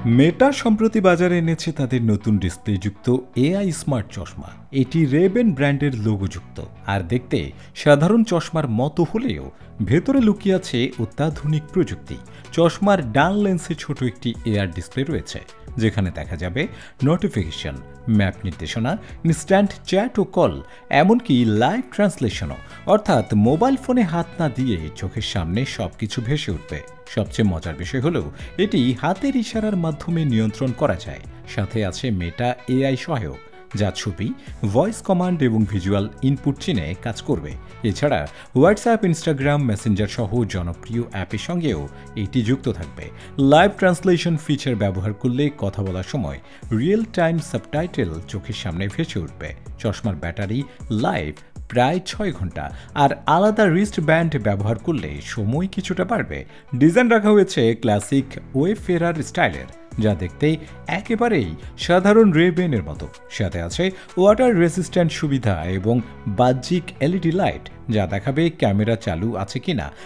মেটা সম্প্রতি বাজারে এনেছে তাদের নতুন ডিসপ্লেযুক্ত এআই স্মার্ট চশমা। এটি রেবেন ব্র্যান্ডের লোগোযুক্ত আর দেখতে সাধারণ চশমার মতো হলেও ভেতরে লুকিয়ে আছে অত্যাধুনিক প্রযুক্তি। চশমার ডান লেন্সে ছোট একটি এআর ডিসপ্লে রয়েছে, যেখানে দেখা যাবে নোটিফিকেশন, ম্যাপ নির্দেশনা, ইনস্ট্যান্ট চ্যাট ও কল, এমনকি লাইভ ট্রান্সলেশনও। অর্থাৎ মোবাইল ফোনে হাত না দিয়ে চোখের সামনে সবকিছু ভেসে উঠবে। সবচেয়ে মজার বিষয় হলো এটি হাতের ইশারার মাধ্যমে নিয়ন্ত্রণ করা যায়। সাথে আছে মেটা এআই সহায়ক, যা ছবি, ভয়েস কমান্ড এবং ভিজুয়াল ইনপুট চিনে কাজ করবে। এছাড়া হোয়াটসঅ্যাপ, ইনস্টাগ্রাম, মেসেঞ্জার সহ জনপ্রিয় অ্যাপের সঙ্গেও এটি যুক্ত থাকবে। লাইভ ট্রান্সলেশন ফিচার ব্যবহার করলে কথা বলার সময় রিয়েল টাইম সাবটাইটেল চোখের সামনে ভেসে উঠবে। চশমার ব্যাটারি লাইভ প্রায় 6 ঘন্টা, আর আলাদা রিস্ট ব্যান্ড ব্যবহার করলে সময় কিছুটা বাড়বে। ডিজাইন রাখা হয়েছে ক্লাসিক ওয়েফেরার স্টাইলের, যা দেখতে একেবারেই সাধারণ রেবেনের মতো। সাথে আছে ওয়াটার রেসিস্ট্যান্ট সুবিধা এবং বাহ্যিক এলইডি লাইট, যা দেখাবে ক্যামেরা চালু আছে কিনা